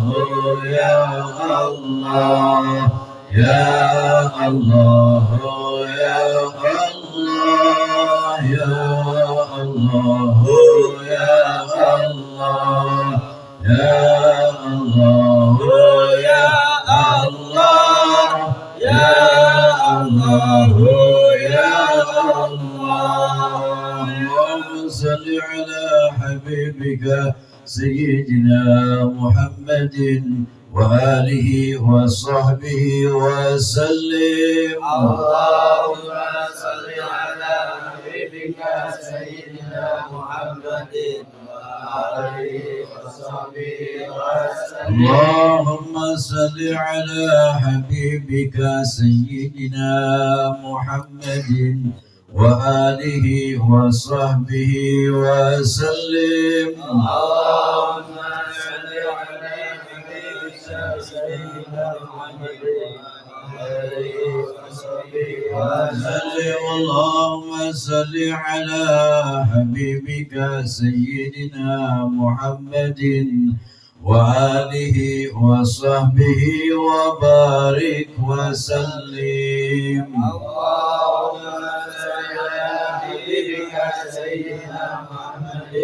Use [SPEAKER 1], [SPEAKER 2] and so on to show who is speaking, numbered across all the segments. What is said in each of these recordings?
[SPEAKER 1] يا الله يا الله يا الله يا الله يا الله يا الله يا الله يا الله يا الله صل على حبيبك سيدنا محمد وآله وصحبه وسلم
[SPEAKER 2] اللهم صل على حبيبك سيدنا محمد وآله وصحبه وسلم
[SPEAKER 1] اللهم صل على حبيبك سيدنا محمد وآله وصحبه وسلم
[SPEAKER 2] اللهم صل على حبيبك سيدنا محمد وآله وصحبه وسلم
[SPEAKER 1] اللهم صل على حبيبك سيدنا محمد وآله وصحبه وبارك وسلم
[SPEAKER 2] اللهم صل على حبيبك سيدنا محمد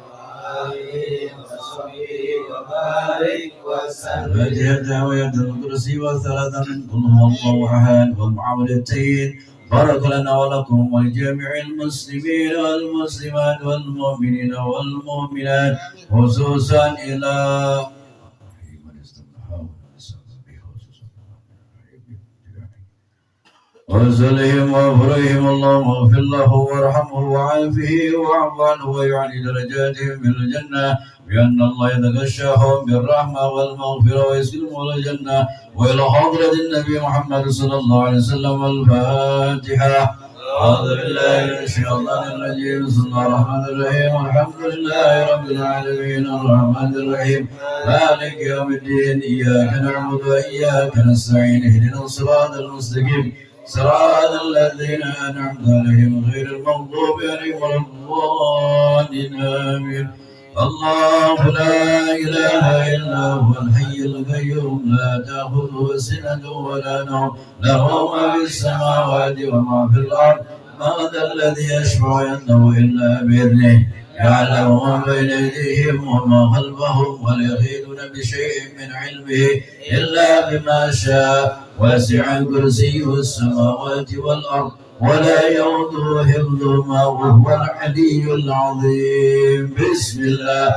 [SPEAKER 2] وآله وصحبه وبارك وسلم
[SPEAKER 1] فاتحة وآية الكرسي وثلاثة من قل هو الله أحد والمعوذتين بارك لنا ولكم ولجميع المسلمين والمسلمات والمؤمنين والمؤمنات خصوصا إلى ورسلهم وفرهم اللهم اغفر له وارحمه وعافه واعف عنه ويعلي درجاتهم في الجنة بأن الله يتغشاهم بالرحمة والمغفرة ويسلمهم الجنة وإلى حضرة النبي محمد صلى الله عليه وسلم الفاتحة. أعوذ بالله من الشيطان الرجيم بسم الله الرحمن الرحيم الحمد لله رب العالمين الرحمن الرحيم مالك يوم الدين إياك نعبد وإياك نستعين اهدنا الصراط المستقيم صراط الذين أنعمت عليهم غير المغضوب عليهم ولا الضالين آمين. الله لا إله إلا هو الحي القيوم لا تأخذه سنة ولا نوم له ما في السماوات وما في الأرض ما ذا الذي يشفع عنده إلا بإذنه يعلم ما بين أيديهم وما خلفهم ولا يحيطون بشيء من علمه إلا بما شاء وسع كرسيه السماوات والأرض ولا يؤوده حفظهما وهو العلي العظيم. بسم الله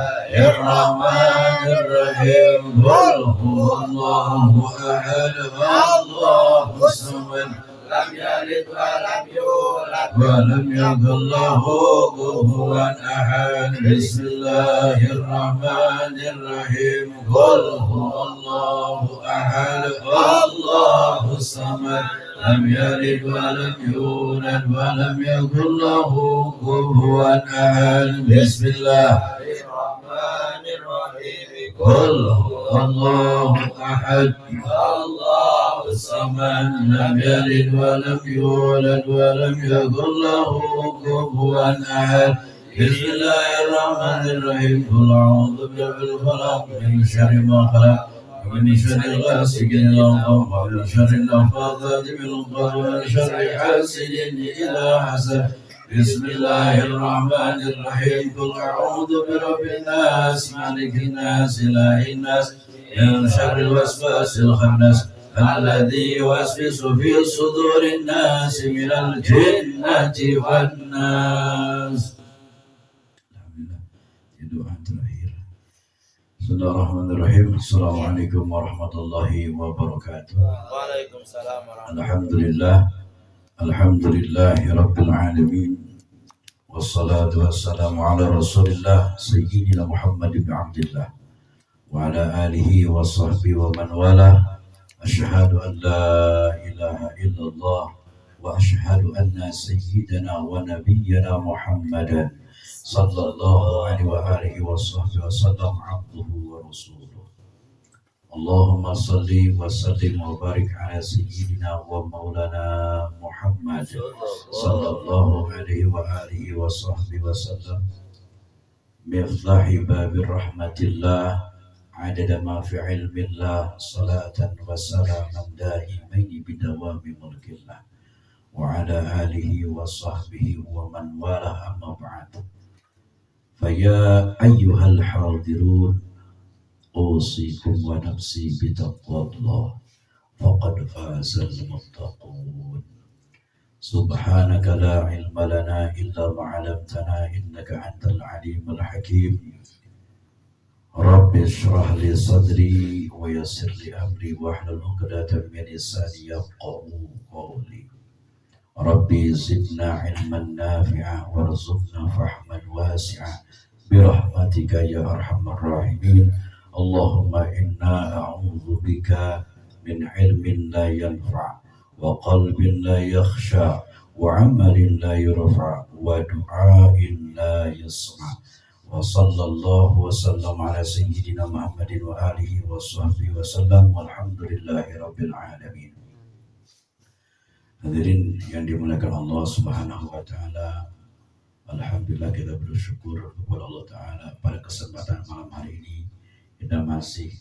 [SPEAKER 1] الرحمن الرحيم قل هو الله أحد الله الصمد
[SPEAKER 2] لم يلد ولم يولد
[SPEAKER 1] ولم يكن له كفوا أحد. بسم الله الرحمن الرحيم قل هو الله أحد الله الصمد لم يلد ولم يولد ولم يكن له كفوا أحد. بسم الله
[SPEAKER 2] الرحمن الرحيم
[SPEAKER 1] قل هو الله أحد
[SPEAKER 2] الله
[SPEAKER 1] الصمد لم يلد ولم يولد ولم يكن له كفوا أحد. بسم الله الرحمن الرحيم قل أعوذ برب الفلق من شر ما خلق ومن شر غاسق إذا وقب ومن شر النفاثات في العقد ومن شر حاسد إذا حسد. بسم الله الرحمن الرحيم قل أعوذ برب الناس مالك الناس إله الناس من شر الوسواس الخناس الذي يوسوس في صدور الناس من الجنة والناس. Bismillahirrahmanirrahim. Assalamualaikum warahmatullahi wabarakatuh.
[SPEAKER 2] Waalaikumsalam
[SPEAKER 1] Alhamdulillah. Alhamdulillahi rabbil alamin. Wassalatu wassalamu ala Rasulillah sayyidina Muhammad bin Abdullah wa ala alihi wa sahbihi wa man wala. Asyhadu an la ilaha illallah wa asyhadu anna sayyidana wa nabiyyana Muhammadan sallallahu alaihi wa alihi wa sahbihi wa sallam abduhu wa rasuluh. Allahumma salli wa sallim wa barik ala sayyidina wa maulana Muhammad sallallahu alaihi wa alihi wa sahbihi wa sallam. Miftahi babir rahmatillah عدد ما في علم الله صلاة وسلاما دائمين بدوام ملك الله وعلى آله وصحبه ومن والاه أما بعد فيا أيها الحاضرون أوصيكم ونفسي بتقوى الله فقد فاز المتقون سبحانك لا علم لنا إلا ما علمتنا إنك أنت العليم الحكيم رب اشرح لي صدري ويسر لي أمري واحلل عقدة من لساني يفقهوا قولي ربي زدنا علما نافعا وارزقنا فهما واسعا برحمتك يا أرحم الراحمين اللهم إنا أعوذ بك من علم لا ينفع وقلب لا يخشى وعمل لا يرفع ودعاء لا يسمع وصلى الله وسلم على سيدنا محمد وآله وصحبه وسلم والحمد لله رب العالمين. Hadirin yang dimuliakan Allah Subhanahu wa taala, alhamdulillah kita bersyukur kepada Allah taala pada kesempatan malam hari ini kita masih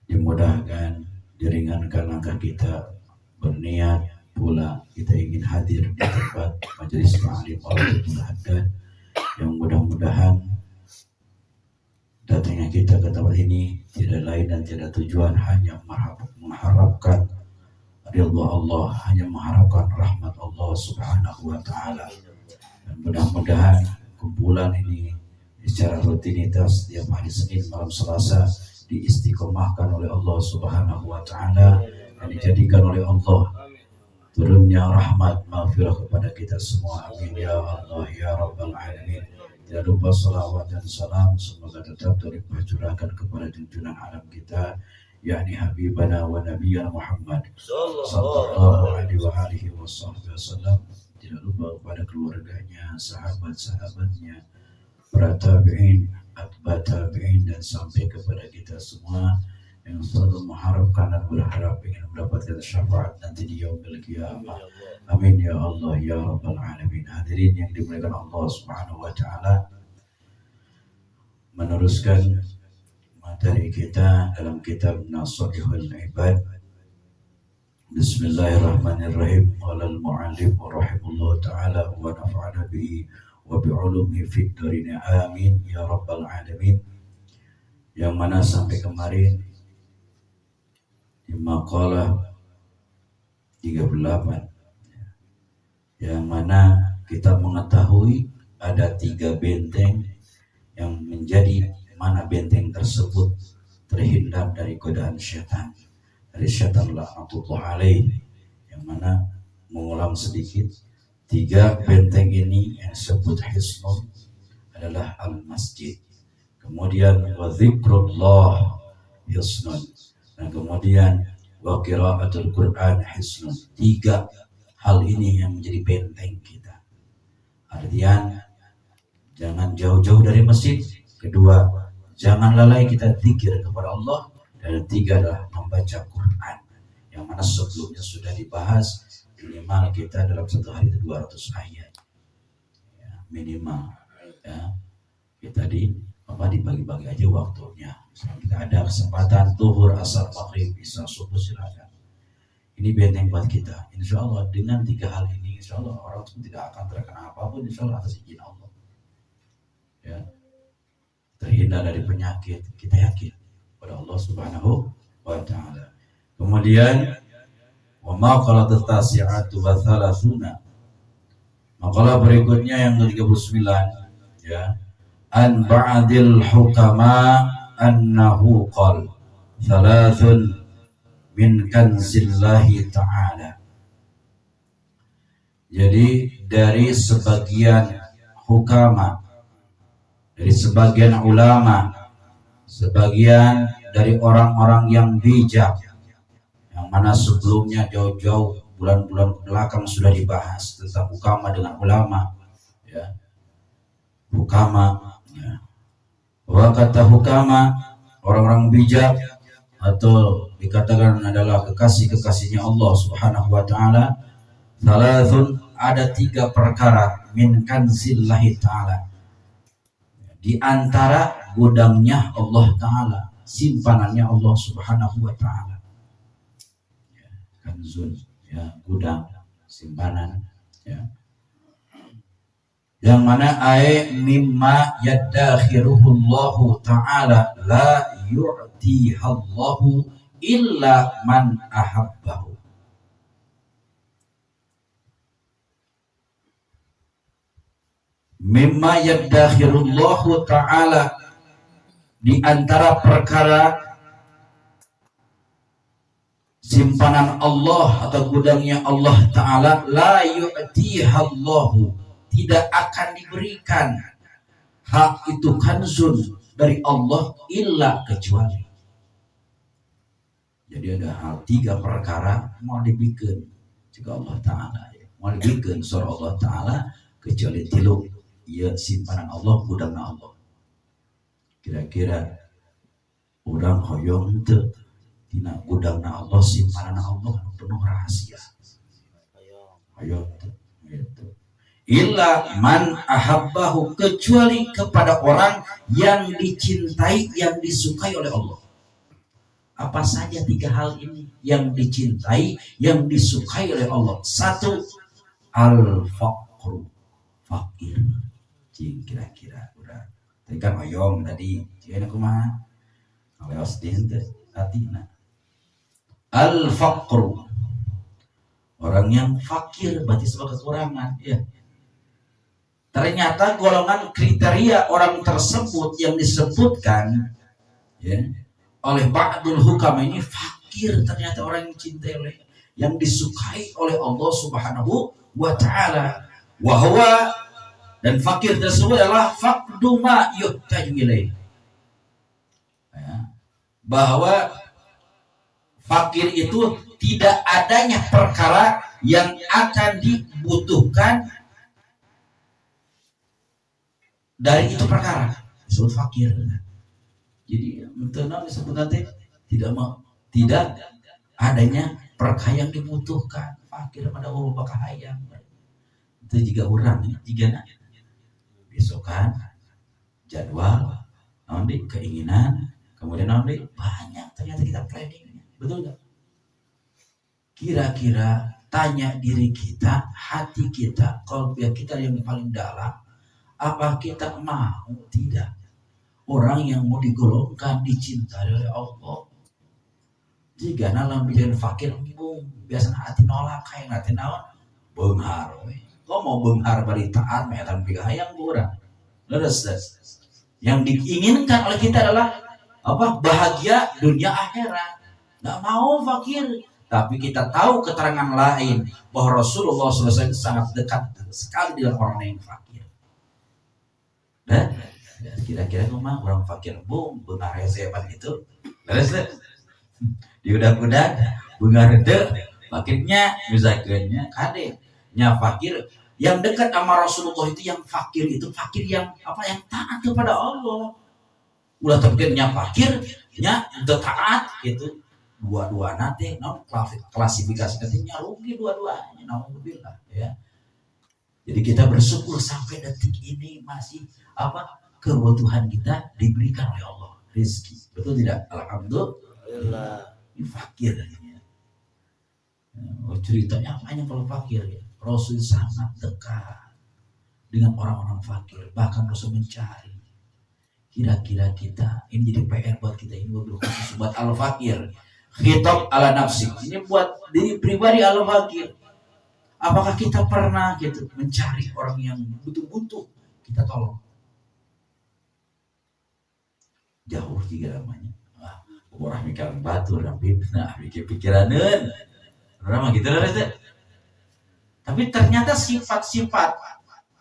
[SPEAKER 1] dimudahkan, diringankan langkah kita, berniat pula kita ingin hadir di tempat majelis ta'lim Al-Quran Haddad yang mudah-mudahan datangnya kita ke tempat ini tidak lain dan tidak tujuan hanya mengharapkan ridha Allah, hanya mengharapkan rahmat Allah Subhanahu wa taala. Dan mudah-mudahan kumpulan ini secara rutinitas setiap hari Senin malam Selasa diistiqomahkan oleh Allah Subhanahu wa taala dan dijadikan oleh Allah turunnya rahmat maghfirah kepada kita semua. Amin ya Allah ya rabbal alamin. Tidak lupa salawat dan salam semoga tetap terlimpah curahkan kepada junjungan alam kita yakni habibana wa nabiyana Muhammad sallallahu alaihi wasallam. Tidak lupa kepada keluarganya, sahabat-sahabatnya, para tabi'in, atba tabi'in dan sampai kepada kita semua yang selalu mengharapkan dan berharap ingin mendapatkan syafaat nanti di yaumil qiyamah. Amin ya Allah ya rabbal alamin. Hadirin yang dimuliakan Allah Subhanahu wa taala, meneruskan materi kita dalam kitab Nasaihul Ibad. Bismillahirrahmanirrahim. Qala al-mu'allif rahimahullah ta'ala wa nafa'ana bihi wa bi'ulumihi fid darin amin ya rabbal alamin. Yang mana sampai kemarin di maqalah 38 yang mana kita mengetahui ada 3 benteng yang menjadi mana benteng tersebut terhindar dari godaan syaitan, dari syaitan laknatullah alaih, yang mana mengulang sedikit 3 benteng ini yang disebut hisnun adalah al-masjid, kemudian wa zikrullah hisnun, dan kemudian wa qiraatul Quran hisnun. 3 hal ini yang menjadi benteng kita. Artian jangan jauh-jauh dari masjid. Kedua, jangan lalai kita zikir kepada Allah. Dan 3 adalah membaca Quran, yang mana sebelumnya sudah dibahas minimal kita dalam satu hari 200 ayat ya, minimal ya. Kita dibagi-bagi aja waktunya. Misalnya kita ada kesempatan zuhur, asar, maghrib, isya, subuh, silakan. Ini benteng buat kita. Insya Allah dengan 3 hal ini, insya Allah orang itu tidak akan terkena apapun, insya Allah atas izin Allah. Ya, terhindar dari penyakit, kita yakin pada Allah Subhanahu wa taala. Kemudian wa maqalah tasi'atu wa thalathuna. Maqalah berikutnya yang ke-39 ya. An ba'dil hukama annahu qala thalathun min kanzillahi ta'ala. Jadi dari sebagian hukama, dari sebagian ulama, sebagian dari orang-orang yang bijak, yang mana sebelumnya jauh-jauh bulan-bulan belakang sudah dibahas tentang hukama dengan ulama ya. Hukama ya. Bahwa kata hukama, orang-orang bijak atau dikatakan adalah kekasih-kekasihnya Allah Subhanahu wa taala, thalathun, ada 3 perkara min kanzillahi ta'ala, di antara gudangnya Allah Ta'ala, simpanannya Allah Subhanahu wa Ta'ala. Ya, kanzun, ya, gudang, simpanan, ya. Yang mana mimma yaddakhiruhullahu ta'ala la yu'tihallahu illa man ahabbahu. Mimma yaddakhirullahu ta'ala, di antara perkara simpanan Allah atau gudangnya Allah Ta'ala, la yu'tihallahu, tidak akan diberikan hak itu kanzun dari Allah illa kecuali. Jadi ada hal 3 perkara mau dibikin juga Allah Ta'ala, mau dibikin surah Allah Ta'ala kecuali 3, ya simpanan Allah, gudang Allah. Kira-kira orang hoyong teu tina gudang Allah, simpanan Allah penuh rahasia. Hoyong teu gitu. Illa man ahabbahu, kecuali kepada orang yang dicintai, yang disukai oleh Allah. Apa saja 3 hal ini yang dicintai, yang disukai oleh Allah? 1, al-faqru, fakir. Kira-kira udah. Tadi kan oyong tadi, cina kumaha? Aleos dinten atina. Al-faqru, orang yang fakir berarti sebuah kekurangan, ya. Ternyata golongan kriteria orang tersebut yang disebutkan, ya, oleh ba'dul hukam ini fakir, ternyata orang yang cintai oleh, yang disukai oleh Allah Subhanahu wa Ta'ala. Wa huwa, dan fakir tersebut adalah faqdu ma yuhtaju ilaih. Ya, bahwa fakir itu tidak adanya perkara yang akan dibutuhkan dari itu perkara, disebut fakir. Jadi mentenang disebut nanti tidak adanya perkara yang dibutuhkan. Fakir pada Allah bakahayang. Itu juga orang, jika besokan jadwal, nanti keinginan, kemudian nanti banyak ternyata kita planningnya, betul nggak? Kira-kira tanya diri kita, hati kita, qalbi kita yang paling dalam, apa kita mau tidak orang yang mau digolongkan dicintai oleh Allah? Jika nalam bikin fakir, biasanya hati nolak kayak hati naon benghar. Kau mau benghar bari taat, medan bigayang kurang. Leres. Yang diinginkan oleh kita adalah apa? Bahagia dunia akhirat. Nggak mau fakir. Tapi kita tahu keterangan lain bahwa Rasulullah SAW sangat dekat sekali dengan orang yang fakir. Dan kira-kira kumah orang fakir bengar hebat itu. Leres. Diudak-udak bengar itu fakirnya misalnya kade nya fakir yang dekat sama Rasulullah itu, yang fakir itu fakir yang apa, yang taat kepada Allah. Ulah terkirnya fakirnya taat itu dua-dua nanti klasifikasi nantinya rugi dua-duanya, naudzubillah, ya. Jadi kita bersyukur sampai detik ini masih apa, kebutuhan kita diberikan oleh Allah, rezeki, betul tidak? Alhamdulillah. Ini fakir ya. Oh, ceritanya apanya kalau fakir ya? Rasul sangat dekat dengan orang-orang fakir, bahkan Rasul mencari. Kira-kira kita ini jadi PR buat kita, ini buat al-fakir. Khitab ala nafsi, ini buat diri pribadi al-fakir. Apakah kita pernah gitu mencari orang yang butuh-butuh kita tolong? Jauh juga namanya. Orang mikir batu, nah mikir pikiranin, orang gitu lah. Tapi ternyata sifat-sifat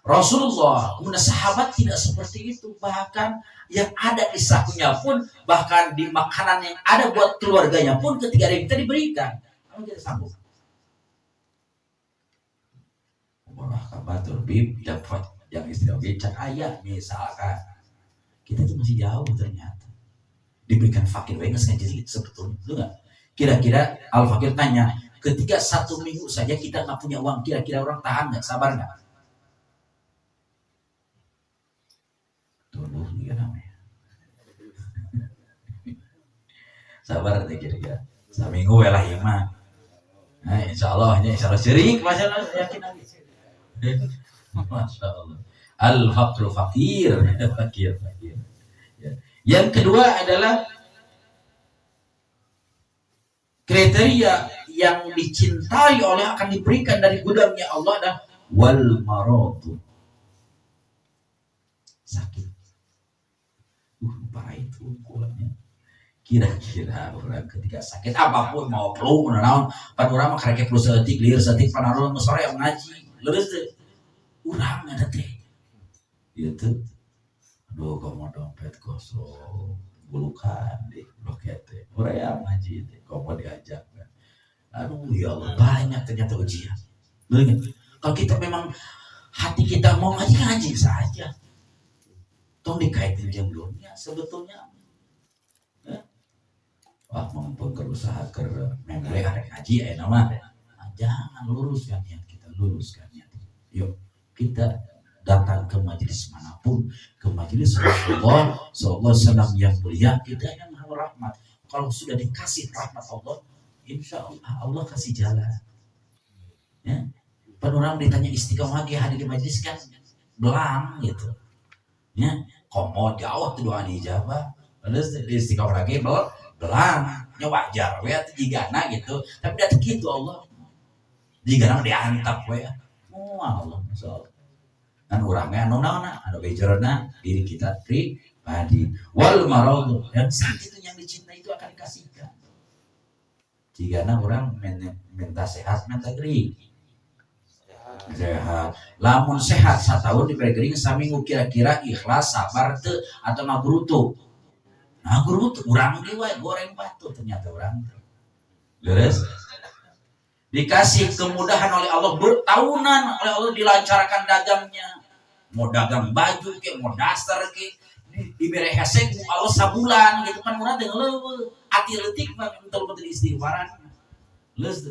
[SPEAKER 1] Rasulullah, kemudian sahabat tidak seperti itu. Bahkan yang ada di sakunya pun, bahkan di makanan yang ada buat keluarganya pun, ketika kita diberikan, kamu tidak sanggup. Orang kabatur bib dapat yang istilah becak ayat misalkan, kita itu masih jauh ternyata. Diberikan fakir, enggak sengaja sebetulnya, betul nggak? Kira-kira al-fakir tanya, ketika 1 minggu saja kita nggak punya uang, kira-kira orang tahan nggak, sabar nggak? Tolong Sabar teh kira-kira. Saminggu we lah ieu mah. Nah, insyaallah syirik masalah yakin lagi. Masya Allah. Al-faqru fakir. Fakir. Ya. Yang kedua adalah kriteria yang dicintai oleh akan diberikan dari gudangnya Allah adalah wal maradu. Sakit. Parah itu ukurannya. Kira-kira orang ketika sakit apapun mau flu naon pan urang mah karek flu saeutik lieur saeutik panaron sore yang ngaji leus teh urang ada teh ieu teh aduh komo dompet kosong bulukan di loket teh urang yang ngaji teh komo diajak aduh ya Allah banyak ternyata ujian bener kalau kita memang hati kita mau ngaji saja tong dikaitin jeung dunia sebetulnya wah mumpung berusaha ke memulai hari ngaji nama jangan luruskan niat kita luruskan niat yuk kita datang ke majelis manapun ke majelis Rasulullah SAW yang mulia kita yang maha rahmat kalau sudah dikasih rahmat Allah insya Allah kasih jalan ya orang ditanya istiqomah lagi hadir di majelis kan belang gitu ya komo jauh tuh doa dijabah terus di istiqomah lagi belang nya wajar we atuh jigana gitu tapi da kitu Allah jigana diantap we Allah masyaallah kan urang ge anu naonna anu bejerna diri kita pribadi wal marad yang sakit yang dicintai itu akan dikasihkan jigana urang minta sehat minta gering sehat lamun sehat satahun diberi gering saminggu kira-kira ikhlas sabar teu atau ngabrutuk nah guru tuh urang di wae goreng batu ternyata urang beres dikasih kemudahan oleh Allah bertahunan oleh Allah dilancarkan dagangnya mau dagang baju ke mau dasar ke diberi hesek Allah sabulan gitu kan urang teh leuweung ati leutik mah betul-betul istighfaran leus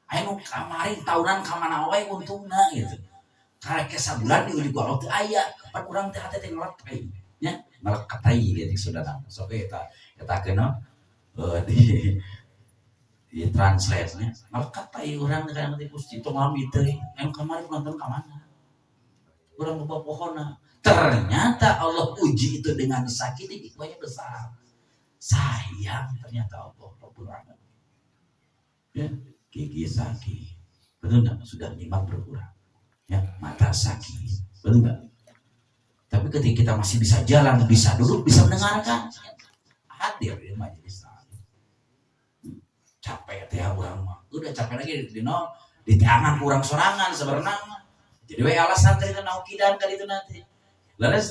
[SPEAKER 1] aya kamari tahunan ka mana wae untungna gitu karek sabulan diuji ku Allah teu aya pan urang teh hate teh ngelepay nya malakatai gitu saudara sok eta kena di translate nya malakatai urang kadang teh Gusti tong ngami teh yang kemarin nonton ka mana urang loba pohonna ternyata Allah uji itu dengan sakit hikmahnya besar sayang ternyata Allah Rabbul Alamin ya gigi sakit betul nggak sudah nikmat berkurang ya mata sakit betul nggak tapi ketika kita masih bisa jalan, bisa duduk, bisa mendengarkan, hadir di majelis taklim. Capek teh urang mah, udah capek lagi di tangan kurang sorangan sebenarnya. Jadi we alasan teh naon kidan kali itu nanti. Leres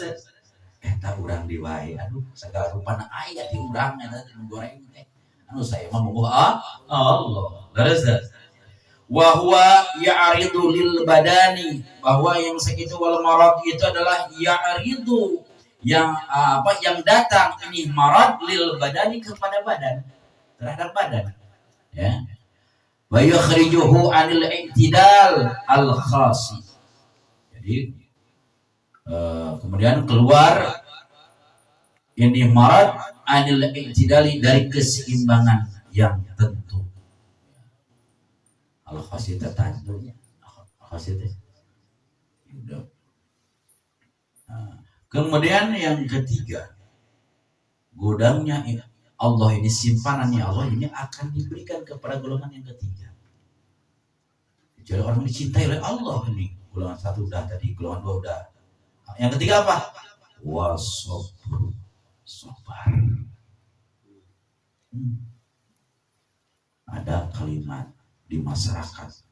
[SPEAKER 1] eta urang di wae, aduh segala rupana aya di urang eta goreng teh. Anu saya mah momo Allah. Leres wa huwa ya'ridu lil badani bahwa yang segitu wal marad itu adalah ya'ridu yang yang datang ini marad lil badani kepada badan terhadap badan ya wa yukhrijuhu anil i'tidal al khasi jadi kemudian keluar ini marad anil i'tidali dari keseimbangan yang tentu al-khasita tandunya al-khasita kemudian yang ketiga gudangnya Allah ini simpanannya Allah ini akan diberikan kepada golongan yang ketiga jadi orang dicintai oleh Allah ini golongan satu udah tadi golongan dua udah yang ketiga apa wasobru sabar ada kalimat di masyarakat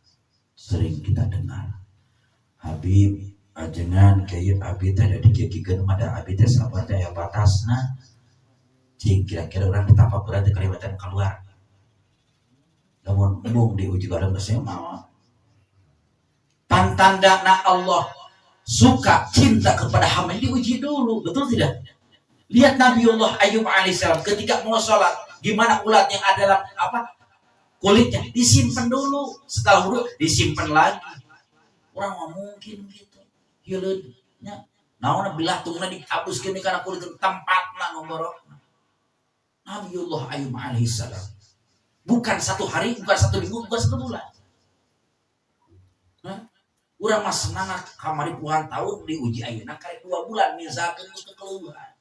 [SPEAKER 1] sering kita dengar Habib ajengan kayak Habib teh digigikeun mah da Habib teh sabar teh aya batasna cing kira-kira orang ditapa berat kelewatan keluar lamun embung diuji bareng geus mah tandana Allah suka cinta kepada hamba diuji dulu betul tidak lihat Nabiullah Ayub alaihissalam ketika mau sholat gimana ulat yang ada dalam kulitnya disimpan dulu setelah wudhu disimpan lagi orang mau mungkin gitu hileudnya naon bilah tungna dihapuskeun karena kulit tempatna ngomborok
[SPEAKER 3] Nabiullah Ayub alaihissalam. Bukan 1 hari, bukan 1 minggu, bukan 1 bulan. Urang mah senang kamari puluhan tahun diuji ayeuna karek 2 bulan misalkan geus keluar.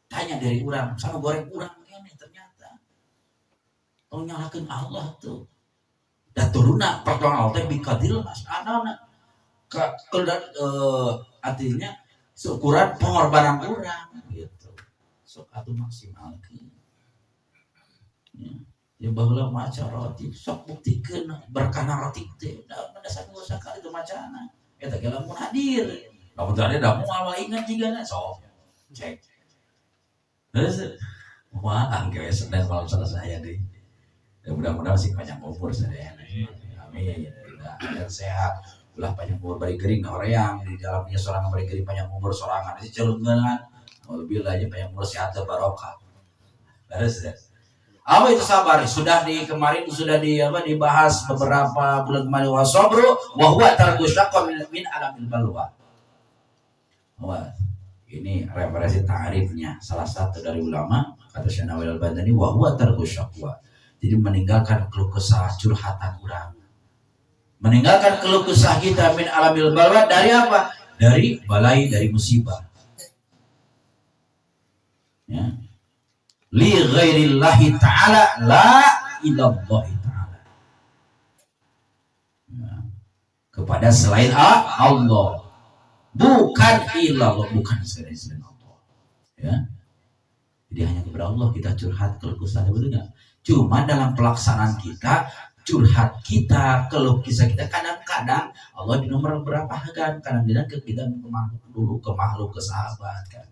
[SPEAKER 3] Tanya dari urang, sama goreng urang ini ternyata. Oh nyalakeun Allah tuh. Dan turuna pertolongan Allah bikadil mas anaona artinya seukuran pengorbanan urang gitu. Sok atuh maksimalkeun. Ya baheula maca roti sok buktikeun berkana roti teh da dasar dosa kali teu macana eta ge lamun hadir lamun teu hadir da moal ingat jigana sok cek terus moal angge Senin malam selesai deui ya mudah-mudahan sih panjang umur sadayana amin dan sehat ulah panjang umur bari geuring horeang di dalamnya sorangan bari geuring panjang umur sorangan itu ceulungan alhamdulillah panjang umur sehat barokah terus apa itu sabar? Sudah kemarin sudah dibahas beberapa bulan kemarin wasabru wa huwa tarku syaqqa min alamil balwa. Wah, ini referensi ta'rifnya salah satu dari ulama kata Syekh Nawil Al-Badani wa huwa tarku syaqqa. Jadi meninggalkan keluh kesah curhatan orang. Meninggalkan keluh kesah kita min alamil balwa dari apa? Dari balai, dari musibah. Ya. Li ghairillahi ta'ala la ilallahi ta'ala kepada selain Allah bukan ilallah bukan selain Allah ya. Jadi hanya kepada Allah kita curhat keluh kesah betul nggak? Cuma dalam pelaksanaan kita curhat kita keluh kisah kita kadang-kadang Allah di nomor berapa kan kadang-kadang kita ke makhluk ke sahabat kan.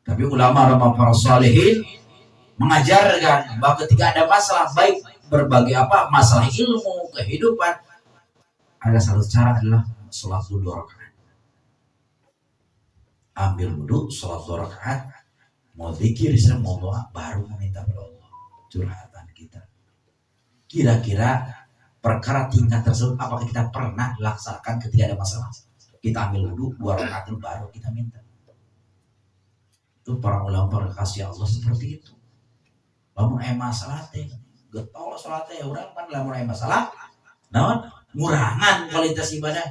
[SPEAKER 3] Tapi ulama para salihin mengajarkan bahwa ketika ada masalah baik berbagai masalah ilmu kehidupan ada satu cara adalah sholat 2 rakaat. Ambil wudu, sholat 2 rakaat, mau zikir, mau doa, baru meminta kepada Allah curhatan kita. Kira-kira perkara tingkat tersebut apakah kita pernah laksanakan ketika ada masalah? Kita ambil wudu 2 rakaat baru kita minta. Itu para ulama para kasih Allah seperti itu. Lamun aya masalah teh, getol salat teh urang pan lamun aya masalah, naon? Ngurangan kualitas ibadah.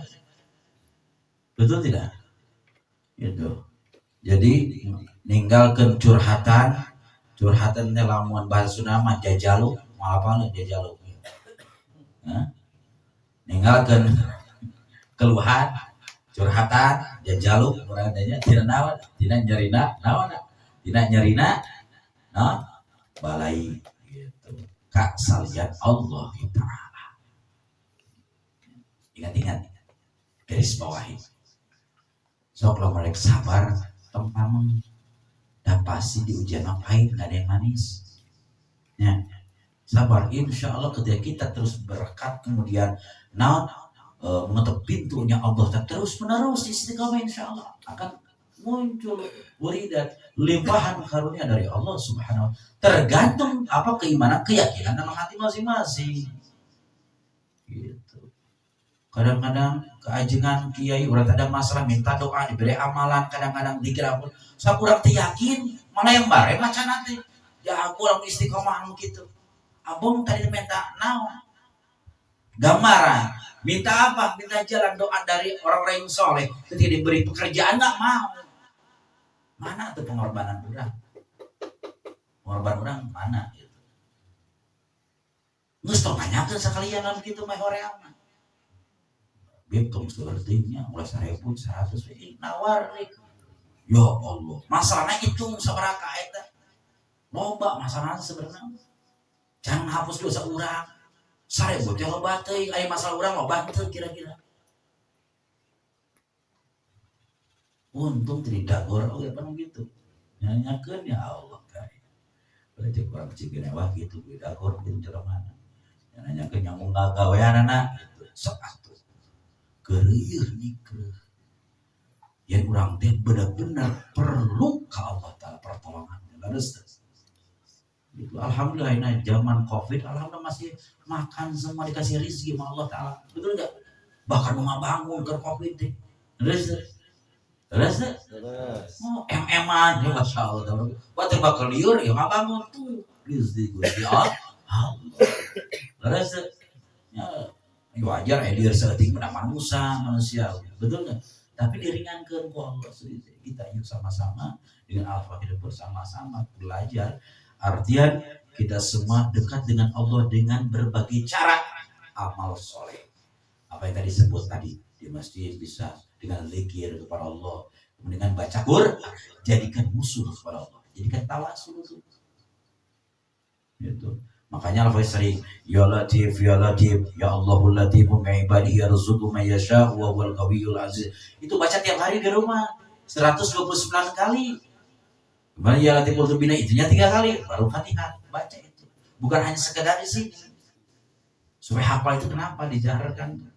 [SPEAKER 3] Betul tidak? Gitu. Jadi ninggalkeun curhatan teh lamun bahasa Sunda mah jajalu, moal apa jajalu. Nah, ninggalkeun keluhan curhatan jajaluk urang tanya tina naon tina nyarina naon tina nyarina naon balai gitu ka salian Allah Ta'ala. Ingat garis bawahi sok lo mereka sabar tempameng dan pasti di ujian pahit nggak ada yang manis ya sabar insya Allah ketika kita terus berkat kemudian naon mengetuk pintunya Allah dan terus menerus istiqamah insya Allah akan muncul wiridat limpahan karunia dari Allah Subhanahu wa ta'ala tergantung keimanan keyakinan dalam hati masing-masing gitu. Kadang-kadang keajengan kiai urang ada masalah minta doa diberi amalan kadang-kadang dikira pun sakurang teh yakin mana yang bare macan nanti ya aku lamun istiqomah gitu abang tadi minta naon gambaran minta apa? Minta jalan doa dari orang-orang yang soleh. Ketika diberi pekerjaan nggak mau. Mana tuh pengorbanan orang? Pengorbanan orang mana? Gitu. Nggak tau nanyakan sekalian dalam gitu mah horeama. Betul sepertinya mulai 1.000, 100 nawar nih. Ya Allah, masalahnya itu sabaraka eta. Loba masalahnya sebenarnya. Jangan hapus dosa orang. Sare bocah loba teuing aya masalah urang loba teu kira-kira. Untung tidak dagor oge pan gitu. Nyanyakeun ya Allah kae. Bade kurang cikeun wah gitu we dagor jeung cara mana. Nyanyakeun nyamung gagaweanana gitu. Sok atuh. Keureuh nikreuh. Yen urang teh benar-benar perlu ka Allah Taala pertolongan. Leres. Gitu. Alhamdulillah ini zaman COVID, alhamdulillah masih makan semua dikasih rezeki sama Allah Ta'ala. Betul nggak? Bahkan mau bangun ke COVID deh. Terus
[SPEAKER 2] Terus.
[SPEAKER 3] oh MM-an ya Masya Allah. Waktu bakal liur ya ngabangun tuh. Gusti Allah. Terus ya wajar ya dia seetik menang manusia betul nggak? Tapi diringankan ku Allah sendiri. Kita yuk sama-sama dengan Al-Fatihah bersama-sama belajar. Artian kita semua dekat dengan Allah dengan berbagai cara amal soleh. Apa yang tadi sebut tadi di masjid bisa dengan zikir kepada Allah, dengan baca Quran, jadikan musuh kepada Allah, jadikan tawasul itu. Gitu. Makanya Al-Fatihah sering ya Latif ya Allahul Latifun bi ibadihi yarzuqu man yasha wa huwal qawiyul aziz. Itu baca tiap hari di rumah 129 kali. Kemudian ya Latiful Tubina itunya 3 kali baru Fatihah baca itu. Bukan hanya sekedar di sini. Supaya hafal itu kenapa dijarkan?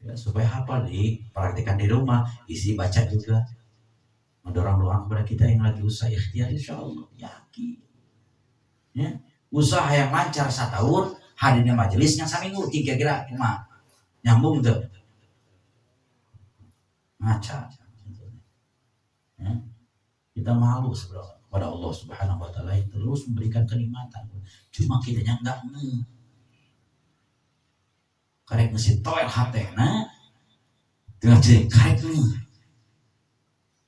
[SPEAKER 3] Ya, supaya hafal dipraktikkan di rumah, isi baca juga. Mendorong doa kepada kita yang lagi usaha ikhtiar insyaallah yakin. Ya. Usaha yang lancar 1 tahun, hadirnya majelis yang saminggu kira-kira cuma nyambung tuh. Ngaca. Ya. Kita malu sebenarnya kepada Allah Subhanahu wa taala yang terus memberikan kenikmatan. Cuma kitanya enggak karek ngasih toel hatena dengan jadi karek nih.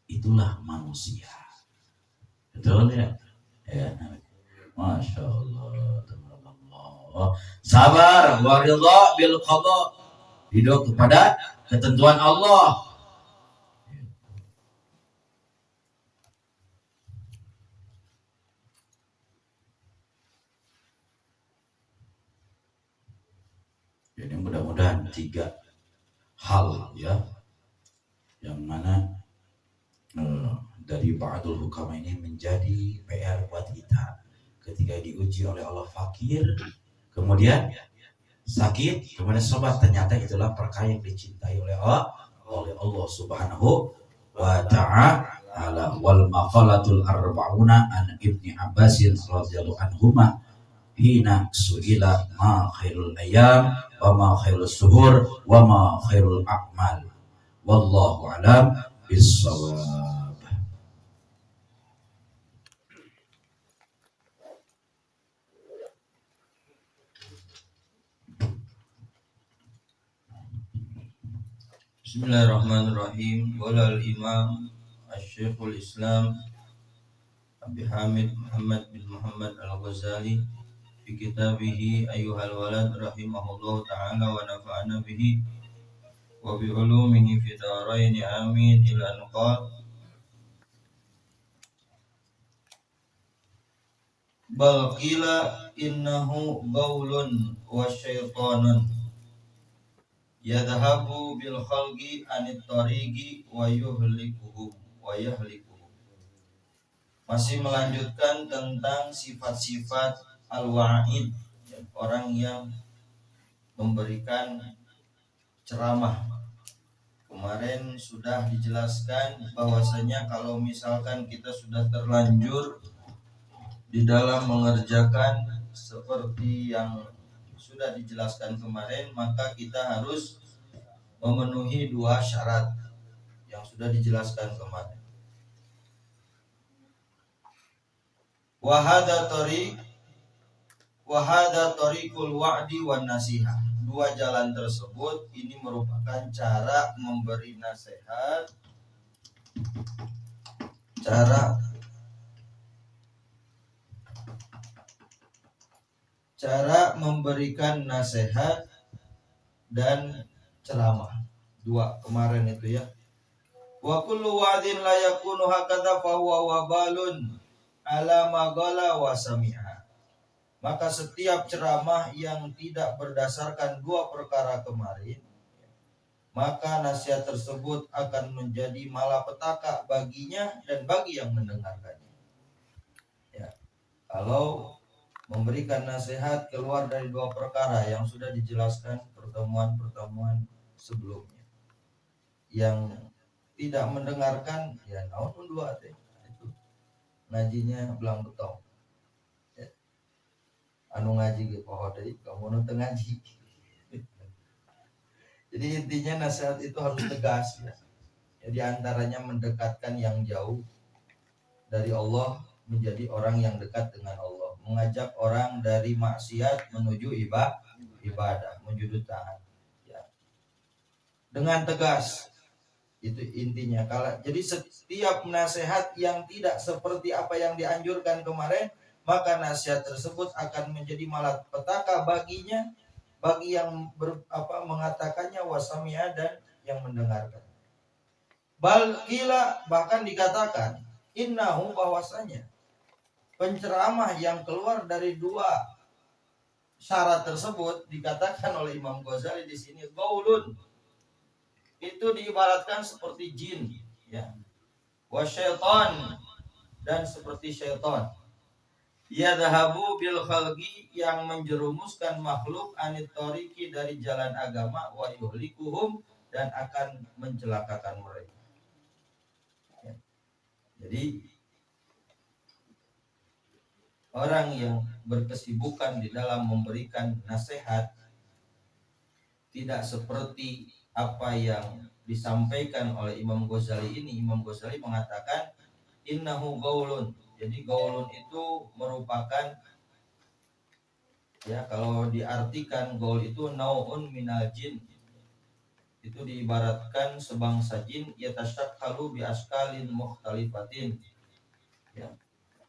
[SPEAKER 3] Itulah manusia. Betul ya? Ya. Masya Allah, Allah. Sabar, waridha bil qada. Hidup kepada ketentuan Allah. Jadi mudah-mudahan 3 hal ya, yang mana dari ba'dul hukama ini menjadi PR buat kita ketika diuji oleh Allah fakir, kemudian sakit, kemudian sobat, ternyata itulah perkara yang dicintai oleh Allah Subhanahu wa ta'ala. Wal maqalatul arba'una an Ibni Abbasin radhiyallahu anhuma hina su'ila ma khairul ayyam wa ma khairul suhur wa ma khairul a'mal wallahu alam bissawab.
[SPEAKER 2] Bismillahirrahmanirrahim. Qala al-Imam Asy-Syekhul Islam Abi Hamid Muhammad bin Muhammad Al-Ghazali fi kitabih Ayyuhal Walad rahimahullah ta'ala wa nafa'ana bihi wa bi ulumihi fi darain amin ila anqal bal qila innahu baulun wa syaitanun yadhabu bil khalqi anit tariqi wa yuhlikuhum. Masih melanjutkan tentang sifat-sifat al-wa'id, orang yang memberikan ceramah. Kemarin sudah dijelaskan bahwasanya kalau misalkan kita sudah terlanjur di dalam mengerjakan seperti yang sudah dijelaskan kemarin, maka kita harus memenuhi 2 syarat yang sudah dijelaskan kemarin. Wahada tariqul wa'di wan nasihat. 2 jalan tersebut ini merupakan cara memberi nasihat, cara memberikan nasihat dan ceramah. 2 kemarin itu ya. Wa kullu wa'din la yakunu hakadha fa huwa wabalun ala ma qala wa sami'a. Maka setiap ceramah yang tidak berdasarkan 2 perkara kemarin, maka nasihat tersebut akan menjadi malapetaka baginya dan bagi yang mendengarkannya. Ya. Kalau memberikan nasihat keluar dari 2 perkara yang sudah dijelaskan pertemuan-pertemuan sebelumnya, yang tidak mendengarkan ya naon pun 2 teh itu ngajinya belang betong ya. Anu ngaji ge poho deui kamu nu teu ngaji. Jadi intinya nasihat itu harus tegas ya. Ya, di antaranya mendekatkan yang jauh dari Allah menjadi orang yang dekat dengan Allah, mengajak orang dari maksiat menuju ibadah, menuju taat. Ya. Dengan tegas, itu intinya. Jadi setiap nasihat yang tidak seperti apa yang dianjurkan kemarin, maka nasihat tersebut akan menjadi malapetaka baginya, bagi yang mengatakannya, wasamia, dan yang mendengarkan. Bahkan dikatakan innahu, bahwasanya penceramah yang keluar dari dua syarat tersebut, dikatakan oleh Imam Ghazali di sini, gaulun, itu diibaratkan seperti jin, ya, wasyaiton, dan seperti syaitan, yadhabu bil khalqi, yang menjerumuskan makhluk, anit tariqi, dari jalan agama, wa yuhlikuhum, dan akan mencelakakan mereka. Ya. Jadi orang yang berkesibukan di dalam memberikan nasihat tidak seperti apa yang disampaikan oleh Imam Ghazali ini. Imam Ghazali mengatakan innahu gaulun. Jadi gaulun itu merupakan, ya, kalau diartikan gaul itu nau'un minal jin, itu diibaratkan sebangsa jin, yatasyakkalu bi askalin mukhtalifatin, ya,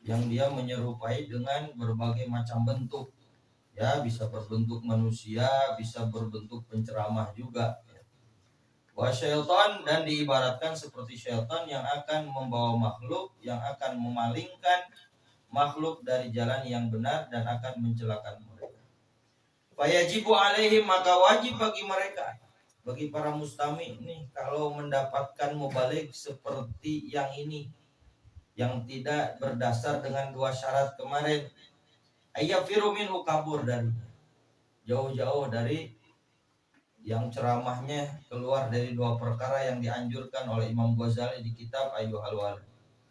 [SPEAKER 2] yang dia menyerupai dengan berbagai macam bentuk, ya, bisa berbentuk manusia, bisa berbentuk penceramah juga, ya. Wa syaitan, dan diibaratkan seperti syaitan yang akan membawa makhluk, yang akan memalingkan makhluk dari jalan yang benar dan akan mencelakan mereka. Fayajibu alaihim, maka wajib bagi mereka, bagi para mustami ini, kalau mendapatkan mubalik seperti yang ini, yang tidak berdasar dengan dua syarat kemarin, ayyafiru minhu, kabur dari, jauh-jauh dari yang ceramahnya keluar dari dua perkara yang dianjurkan oleh Imam Ghazali di kitab Ayyuhal Walid,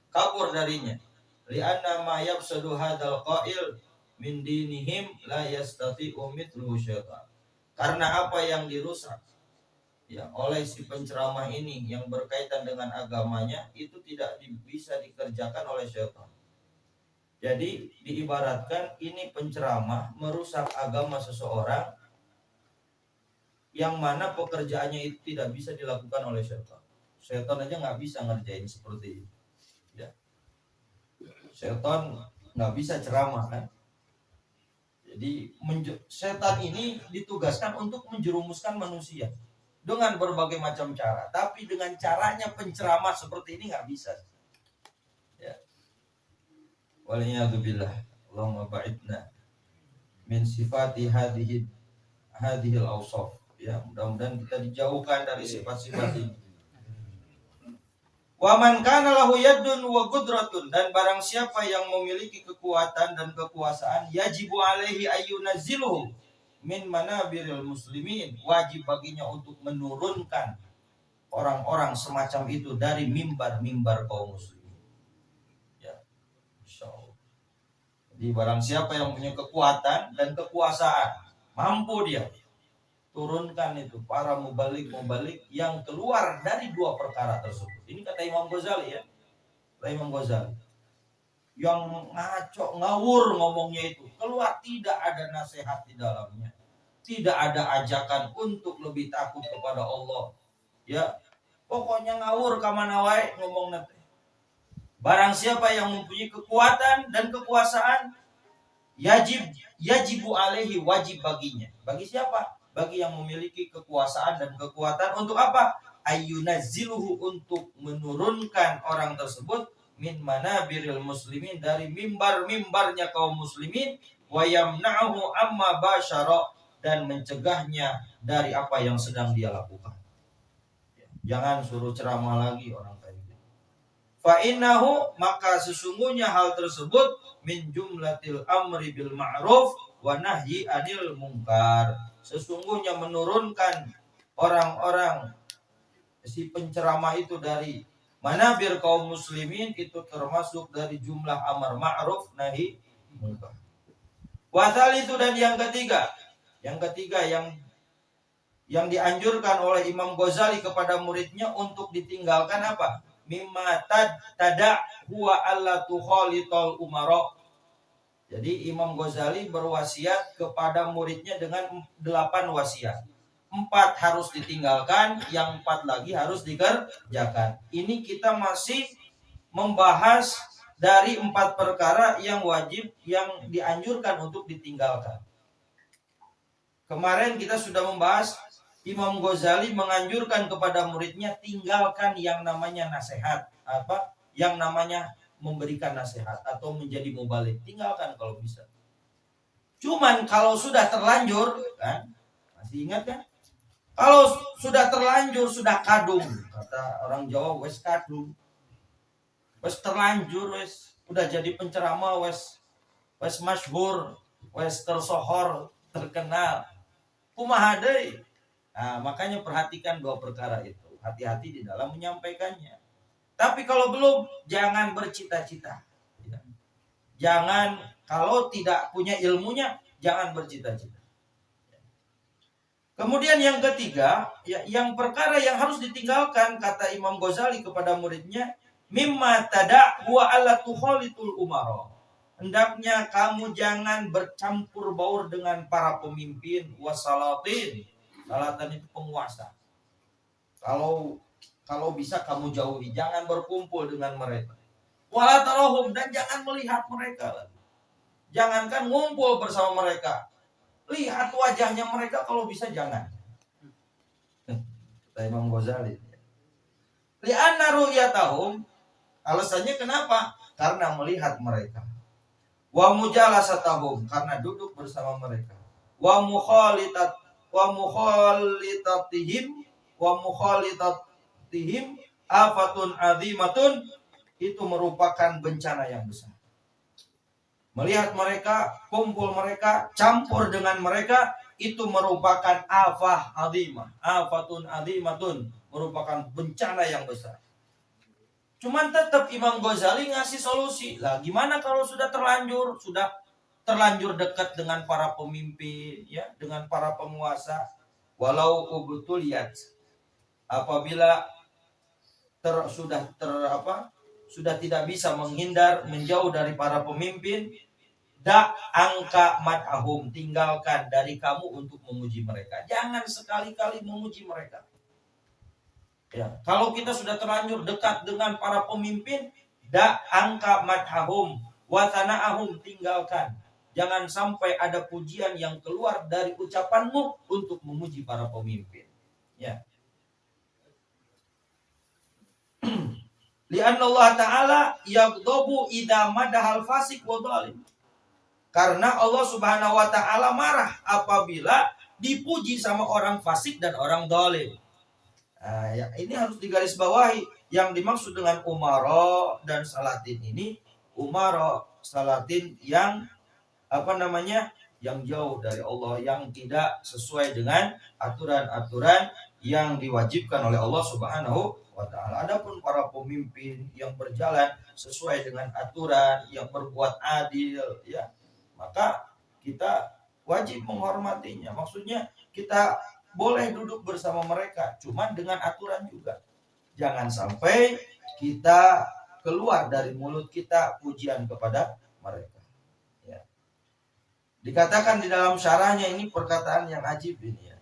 [SPEAKER 2] kabur darinya. Li'anna ma yafsadu hadzal qail min dinihim la yastati'u mithluhu syaitan, karena apa yang dirusak, ya, oleh si penceramah ini yang berkaitan dengan agamanya, itu tidak bisa dikerjakan oleh syaitan. Jadi diibaratkan ini penceramah merusak agama seseorang, yang mana pekerjaannya itu tidak bisa dilakukan oleh syaitan. Syaitan aja nggak bisa ngerjain seperti itu, ya. Syaitan nggak bisa ceramah, kan. Jadi setan ini ditugaskan untuk menjerumuskan manusia dengan berbagai macam cara, tapi dengan caranya penceramah seperti ini nggak bisa, ya. Waliyadzubillah, Allahumma ba'idna min sifati hadhil awsaf. Ya, mudah-mudahan kita dijauhkan dari sifat-sifat ini. Wa man kana lahu yadun wa qudratun, dan barang siapa yang memiliki kekuatan dan kekuasaan, yajibu alaihi ayyunazziluhu min manabiril muslimin, wajib baginya untuk menurunkan orang-orang semacam itu dari mimbar-mimbar kaum muslimin. Ya, insyaallah. Jadi barang siapa yang punya kekuatan dan kekuasaan, mampu dia turunkan itu para mubalik yang keluar dari dua perkara tersebut. Ini kata Imam Ghazali, ya. Kata Imam Ghazali, yang ngaco ngawur ngomongnya itu, keluar tidak ada nasihat di dalamnya, tidak ada ajakan untuk lebih takut kepada Allah, ya. Pokoknya ngawur kamana wae ngomong nanti. Barang siapa yang mempunyai kekuatan dan kekuasaan, yajibu alaihi, wajib baginya. Bagi siapa? Bagi yang memiliki kekuasaan dan kekuatan, untuk apa? Ayyunazziluhu, untuk menurunkan orang tersebut min manabiril muslimin, dari mimbar-mimbarnya kaum muslimin, wa yamna'uhu amma basyara, dan mencegahnya dari apa yang sedang dia lakukan. Jangan suruh ceramah lagi orang kayak gitu. Fa innahu, maka sesungguhnya hal tersebut min jumlatil amri bil ma'ruf wa nahyi anil munkar. Sesungguhnya menurunkan orang-orang si penceramah itu dari manabir kaum muslimin, itu termasuk dari jumlah amar ma'ruf nahi munkar. Wasal itu, dan yang ketiga yang dianjurkan oleh Imam Ghazali kepada muridnya untuk ditinggalkan apa? Mimma tada huwa alla tukhalitul umara. Jadi Imam Ghazali berwasiat kepada muridnya dengan 8 wasiat. 4 harus ditinggalkan, yang 4 lagi harus dikerjakan. Ini kita masih membahas dari 4 perkara yang wajib, yang dianjurkan untuk ditinggalkan. Kemarin kita sudah membahas Imam Ghazali menganjurkan kepada muridnya tinggalkan yang namanya nasihat, yang namanya memberikan nasihat atau menjadi mubalik, tinggalkan kalau bisa. Cuman kalau sudah terlanjur, kan, masih ingat kan? Kalau sudah terlanjur, sudah kadung, kata orang Jawa, wes kadung, wes terlanjur, wes udah jadi penceramah, wes masyhur, wes tersohor, terkenal, kumaha deui. Nah, makanya perhatikan 2 perkara itu, hati-hati di dalam menyampaikannya. Tapi kalau belum, jangan bercita-cita. Jangan, kalau tidak punya ilmunya, jangan bercita-cita. Kemudian yang ketiga, yang perkara yang harus ditinggalkan, kata Imam Ghazali kepada muridnya, mimma tada huwa alla tukhalitul umara. Hendaknya kamu jangan bercampur baur dengan para pemimpin, wasalatin. Salatan itu penguasa. Kalau bisa kamu jauhi, jangan berkumpul dengan mereka. Wala tarahum, dan jangan melihat mereka. Jangankan ngumpul bersama mereka, lihat wajahnya mereka kalau bisa jangan. Kata Imam Ghazali. Li'anna ru'yatahum, alasannya kenapa? Karena melihat mereka. Wa mujalasatahum, karena duduk bersama mereka. Wa mukhalitatihim afatun azimatun, itu merupakan bencana yang besar. Melihat mereka, kumpul mereka, campur dengan mereka, itu merupakan afah azimah, afatun azimatun, merupakan bencana yang besar. Cuman tetap Imam Ghazali ngasih solusi. Lah gimana kalau sudah terlanjur dekat dengan para pemimpin, ya, dengan para penguasa, walau ubtuliyat, apabila sudah tidak bisa menghindar, menjauh dari para pemimpin, angka mad'ahum, tinggalkan dari kamu untuk memuji mereka. Jangan sekali-kali memuji mereka. Ya, kalau kita sudah terlanjur dekat dengan para pemimpin, angka mad'ahum wa sana'ahum, tinggalkan. Jangan sampai ada pujian yang keluar dari ucapanmu untuk memuji para pemimpin. Ya. Li'anna Allah Ta'ala yaghdabu idza madahal fasik wa dhalim. Karena Allah Subhanahu wa Ta'ala marah apabila dipuji sama orang fasik dan orang dhalim. Nah, ya, ini harus digarisbawahi. Yang dimaksud dengan umara dan salatin ini, umara salatin yang yang jauh dari Allah, yang tidak sesuai dengan aturan-aturan yang diwajibkan oleh Allah Subhanahu wa Ta'ala. Adapun para pemimpin yang berjalan sesuai dengan aturan, yang berbuat adil, ya, maka kita wajib menghormatinya. Maksudnya kita boleh duduk bersama mereka, cuman dengan aturan juga. Jangan sampai kita keluar dari mulut kita pujian kepada mereka. Ya. Dikatakan di dalam syarahnya, ini perkataan yang ajib ini, ya.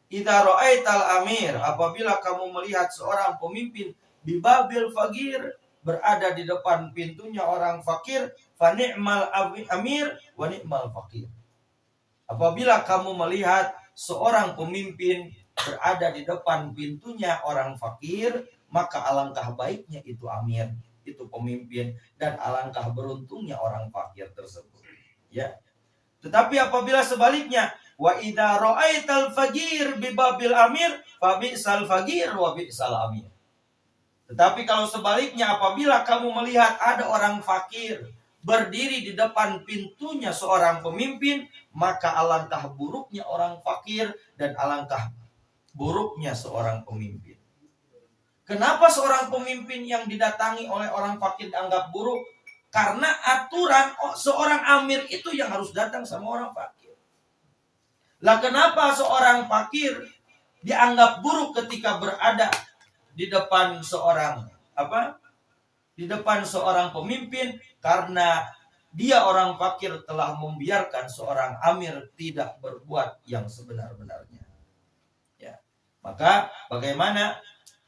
[SPEAKER 2] Idza ra'aital amir, apabila kamu melihat seorang pemimpin di babil faqir, berada di depan pintunya orang fakir, fa ni'mal amir wa ni'mal faqir. Apabila kamu melihat seorang pemimpin berada di depan pintunya orang fakir, maka alangkah baiknya itu amir, itu pemimpin, dan alangkah beruntungnya orang fakir tersebut. Ya. Tetapi apabila sebaliknya, wa idza ra'aital faqir bi babil amir fa bi'sal faqir wa bi'sal amir. Tetapi kalau sebaliknya, apabila kamu melihat ada orang fakir berdiri di depan pintunya seorang pemimpin, maka alangkah buruknya orang fakir dan alangkah buruknya seorang pemimpin. Kenapa seorang pemimpin yang didatangi oleh orang fakir dianggap buruk? Karena aturan seorang amir itu yang harus datang sama orang fakir. Lah kenapa seorang fakir dianggap buruk ketika berada di depan seorang pemimpin karena dia orang fakir telah membiarkan seorang amir tidak berbuat yang sebenar-benarnya. Ya. Maka bagaimana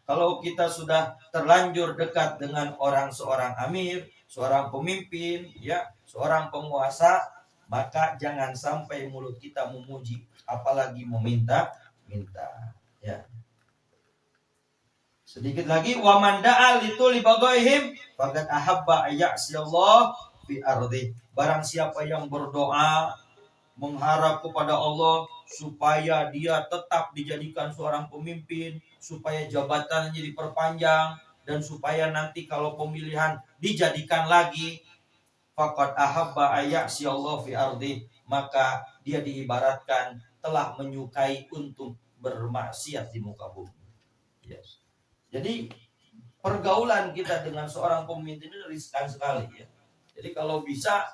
[SPEAKER 2] kalau kita sudah terlanjur dekat dengan seorang amir, seorang pemimpin, ya, seorang penguasa, maka jangan sampai mulut kita memuji, apalagi meminta. Ya. Sedikit lagi, wa man da'a li bagaihim faqad ahabba ayya'siyallah fi ardi. Barang siapa yang berdoa mengharap kepada Allah supaya dia tetap dijadikan seorang pemimpin, supaya jabatannya diperpanjang, dan supaya nanti kalau pemilihan dijadikan lagi, faqad ahabba ayya'siyallah fi ardi, maka dia diibaratkan telah menyukai untuk bermaksiat di muka bumi. Yes. Jadi pergaulan kita dengan seorang pemimpin ini riskan sekali, ya. Jadi kalau bisa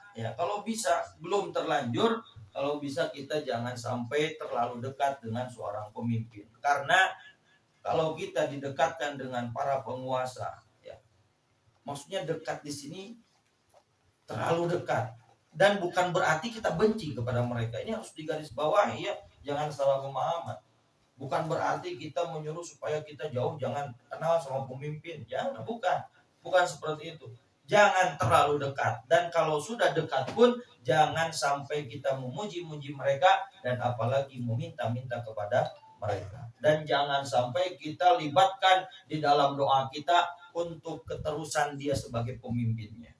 [SPEAKER 2] belum terlanjur, kalau bisa kita jangan sampai terlalu dekat dengan seorang pemimpin. Karena kalau kita didekatkan dengan para penguasa, ya, maksudnya dekat di sini terlalu dekat, dan bukan berarti kita benci kepada mereka. Ini harus digarisbawahi, ya, jangan salah pemahaman. Bukan berarti kita menyuruh supaya kita jauh, jangan kenal sama pemimpin. Jangan, bukan seperti itu. Jangan terlalu dekat. Dan kalau sudah dekat pun jangan sampai kita memuji-muji mereka dan apalagi meminta-minta kepada mereka. Dan jangan sampai kita libatkan di dalam doa kita untuk keterusan dia sebagai pemimpinnya.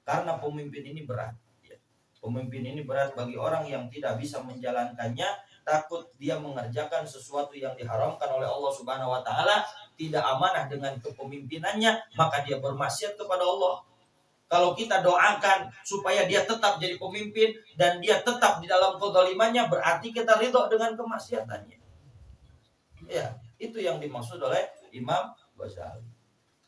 [SPEAKER 2] Karena pemimpin ini berat, ya. Pemimpin ini berat bagi orang yang tidak bisa menjalankannya. Takut dia mengerjakan sesuatu yang diharamkan oleh Allah Subhanahu wa taala, tidak amanah dengan kepemimpinannya, maka dia bermaksiat kepada Allah. Kalau kita doakan supaya dia tetap jadi pemimpin dan dia tetap di dalam kezalimannya, berarti kita ridho dengan kemaksiatannya. Ya, itu yang dimaksud oleh Imam Ghazali.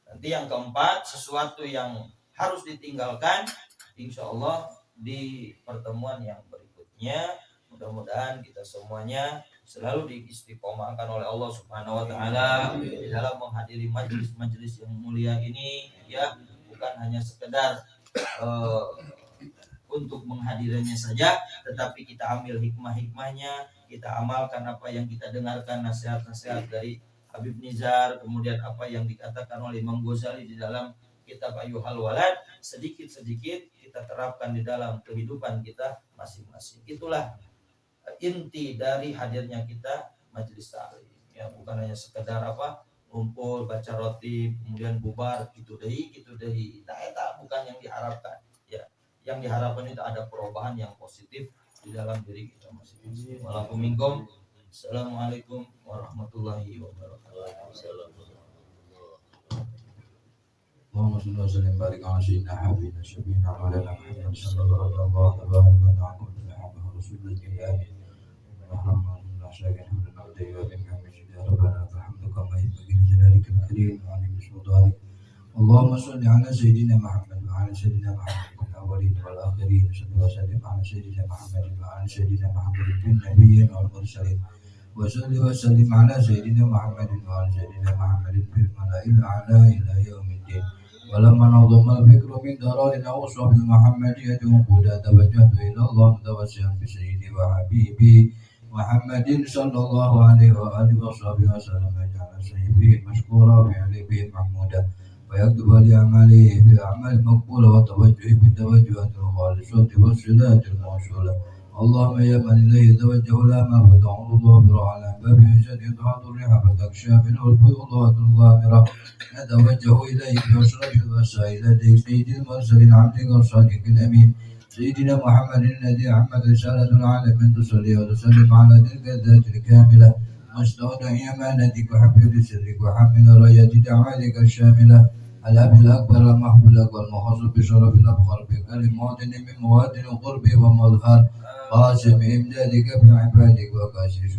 [SPEAKER 2] Nanti yang keempat, sesuatu yang harus ditinggalkan, insya Allah di pertemuan yang berikutnya. Mudah-mudahan kita semuanya selalu diistiqomahkan oleh Allah Subhanahu wa taala di dalam menghadiri majelis-majelis yang mulia ini, ya, bukan hanya sekedar untuk menghadirinya saja, tetapi kita ambil hikmah-hikmahnya, kita amalkan apa yang kita dengarkan, nasihat-nasihat dari Habib Nizar, kemudian apa yang dikatakan oleh Imam Ghazali di dalam kitab Ayyuhal Walad, sedikit-sedikit kita terapkan di dalam kehidupan kita masing-masing. Itulah inti dari hadirnya kita majelis taklim, ya, bukan hanya sekedar ngumpul baca roti kemudian bubar gitu deh. Nah, itu bukan yang diharapkan, ya. Yang diharapkan itu ada perubahan yang positif di dalam diri kita masing-masing. Waalaikumsalam. Assalamualaikum warahmatullahi wabarakatuh.
[SPEAKER 1] اللهم صل وسلم وبارك على سيدنا حبيبنا شفيعنا مولانا محمد صلى الله عليه وسلم تبارك وتعالى بحمده رسول الله آمين. اللهم نشهد ان لا اله الا انت بحمدك يا ربنا فحمدك كما ينبغي لجلالك الكريم وعظيم سلطانك. اللهم صل على سيدنا محمد وعلى سيدنا محمد في الاولين والاخرين. صل وسلم على سيدنا محمد وعلى سيدنا محمد في النبيين والمرسلين. وصل وسلم على سيدنا محمد وعلى سيدنا محمد في الملأ الأعلى إلى يوم الدين. ولما نظم الفكر من ضرار أوصف المحمدية وقودا توجهت إلى الله متوسلا بسيدي وحبيبي محمد صلى الله عليه وآله وصحبه وسلم يجعل سيفه مشكورا وفعله محمودا ويكتب لأعماله بالأعمال المقبولة وتوجه بالتوجهات الخالصة والصلاة الموصولة. اللهم يا من إليه توجه الأمام فتعود الله على باب يشهد يدعى الريح فتكشى منه الفيضات الغامرة. نتوجه إليك بأشرف الوسائل لديك سيد المرسلين عبدك الصادق الأمين سيدنا محمد الذي عمت رسالة العالم أن تصلي وتسلم على تلك الذات الكاملة مستودع أمانتك وحفظ سرك وحمل راية دعوتك الشاملة الأب الأكبر المحبوب لك والمخصص بشرف الأبخر بكلمات من مواد قرب ومظهر قاسم إمدادك بعبادك وقاسي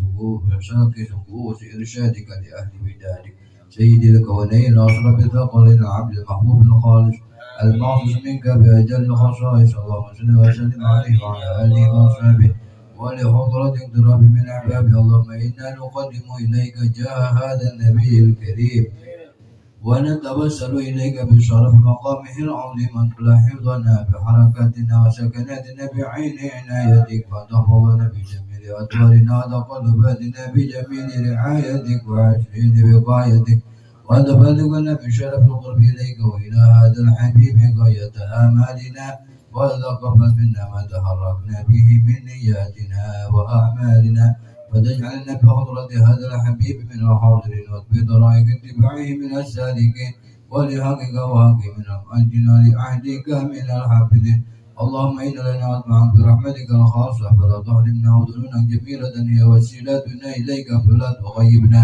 [SPEAKER 1] شكوس إرشادك لأهل بدادك سيد الكونين أشرف الثقلين العبد المحبوب الخالص المعصوص منك بأجل الخصائص. اللهم صل وسلم عليه وعلى آله وصحبه ولحضرة اقتراب من أحبابه. اللهم إنا نقدم إليك جاه هذا النبي الكريم ونتوسل إليك بشرف مقامه العظيم أن تلاحظنا بحركاتنا وسكناتنا بعين عنايتك فتحفظنا بجميل أدوارنا وتقلباتنا بجميل رعايتك وعشرين بقايتك وتبلغنا بشرف القرب إليك وإلى هذا الحبيب غاية آمالنا وتقبل منا ما تحركنا به من نياتنا وأعمالنا وتجعلنا بحضرة هذا الحبيب من الحاضرين وبطرائق اتباعه من السالكين ولحقك وحق من الأجل لعهدك من الحافظين. اللهم إن لنا أطمعا برحمتك الخاصة فلا تحرمنا وذنونا جميلة هي وسيلتنا إليك فلا تخيبنا.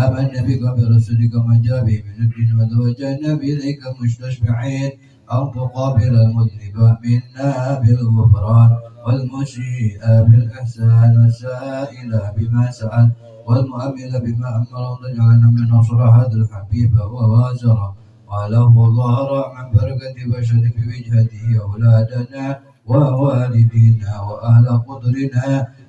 [SPEAKER 1] آمنا بك برسولك ما جاء به من الدين وتوجهنا بإليك مستشفعين أن تقابل المذنب منا بالغفران والمسيء بالإحسان والسائل بما سأل والمؤمل بما أمر. وتجعلنا من نصر هذا الحبيب ووازره وله ظهر من بركة بشر بوجهته أولادنا ووالدينا وأهل قدرنا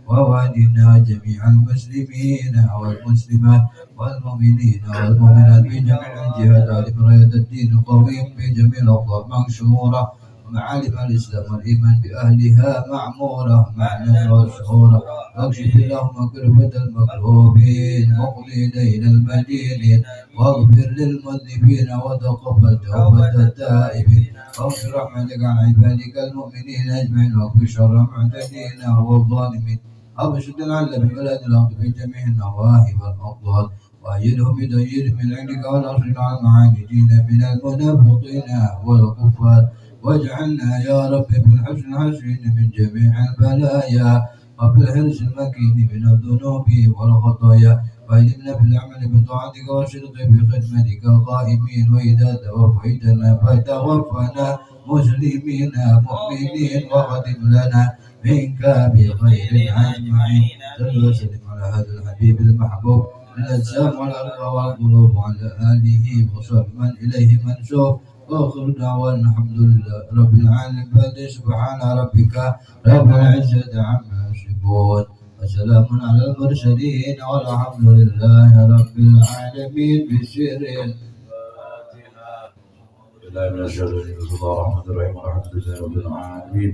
[SPEAKER 1] ووالدنا جميع المسلمين والمسلمات والمؤمنين والمؤمنات بجميع الجهات براية الدين قويم بجميع الأوضاع منشورة ومعالم الإسلام والإيمان بأهلها معمورة معنى وشعورا. واكشف اللهم كربة المكروبين واقضي دين المدينين واغفر للمذنبين وتقبل توبة التائبين واغفر رحمتك عن عبادك المؤمنين أجمعين واكف شر المعتدين والظالمين. أبشر العل ببلاد الأرض في جميع النواحي والأفضال وأيدهم بتأييد من عندك ونصر على المعاندين من المنافقين والكفار. واجعلنا يا رب بالحسن الحسين من جميع البلايا وبالحرص المكين من الذنوب والخطايا وألمنا بالعمل بطاعتك والصدق بخدمتك قائمين. وإذا توفيتنا فتوفنا مسلمين مؤمنين وختم لنا منك بخير أجمعين. صل وسلم على هذا الحبيب المحبوب الأجسام والأرواح والقلوب وعلى آله وصحبه من إليه منسوب. وآخر دعوانا الحمد لله رب العالمين. فاتح سبحان ربك رب العزة عما يصفون وسلام على المرسلين والحمد لله رب العالمين. بسر
[SPEAKER 4] بالله من الشيطان الرجيم. بسم الله الرحمن الرحيم. الحمد لله رب العالمين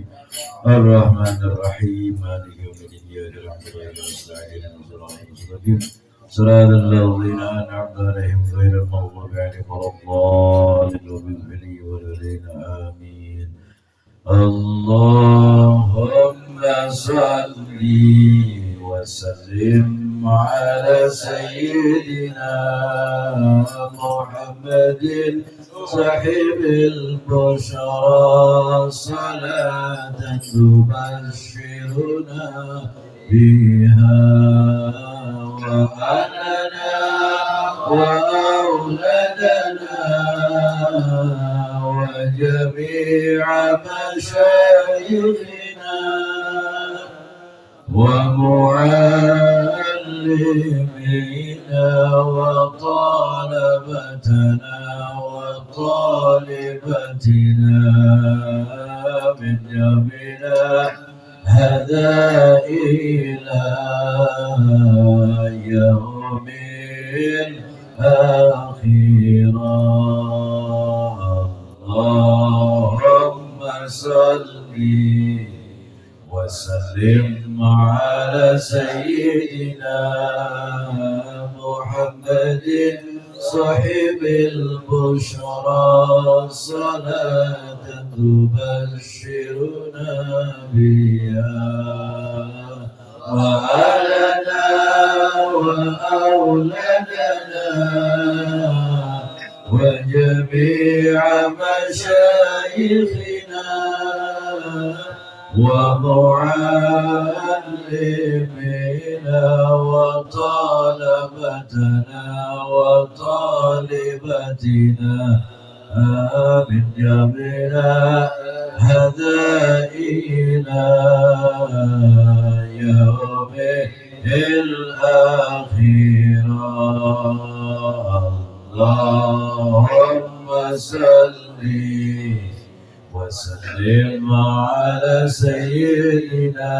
[SPEAKER 4] الرحمن الرحيم مالك يوم الدين إياك نعبد وإياك نستعين اهدنا الصراط المستقيم صراط الذين أنعمت عليهم غير المغضوب عليهم ولا الضالين اغفر لي ولوالدينا آمين. اللهم صل وسلم على سيدنا محمد صاحب البشرى صلاة تبشرنا بها وأهلنا وأولادنا وجميع مشايخنا ومعلمينا وطلبتنا وطالبتنا من جميع هذا إلى يوم الآخرة. اللهم صل وسلم على سيدنا محمد صاحب البشرى صلاة تبشرنا بها وأهلنا وأولادنا وجميع مشايخنا ومعلمينا وطلبتنا وطالبتنا من جميع هذا إلى يوم الآخرة. اللهم صل
[SPEAKER 1] وسلم على سيدنا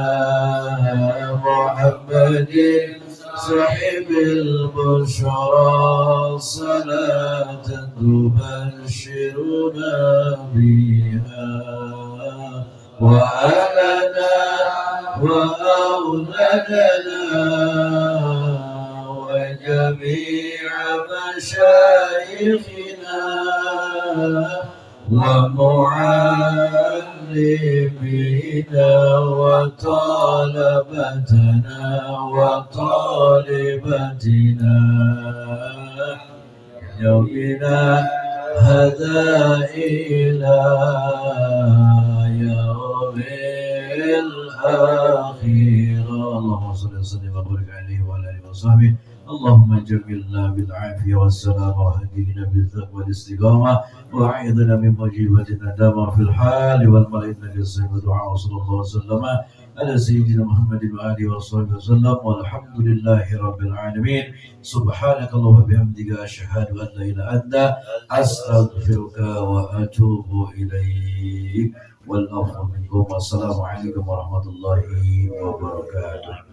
[SPEAKER 1] محمد صاحب البشرى صلاة تبشرنا بها وأهلنا وأولادنا وجميع مشايخنا ومعلمينا وطلبتنا وطالبتنا يومنا هذا إلى يوم الآخرة. اللهم صل وسلم وبارك عليه وعلى آله وصحبه. اللهم جملنا بالعافية والسلامة وهدينا بالتقوى والاستقامة وأعيذنا من مجيبة الندامة في الحال والمال إنك السميع الدعاء. وصلى الله وسلم على سيدنا محمد وآله وصحبه وسلم والحمد لله رب العالمين. سبحانك اللهم وبحمدك أشهد أن لا إله إلا أنت أستغفرك وأتوب إليك والعفو منكم والسلام عليكم ورحمة الله وبركاته.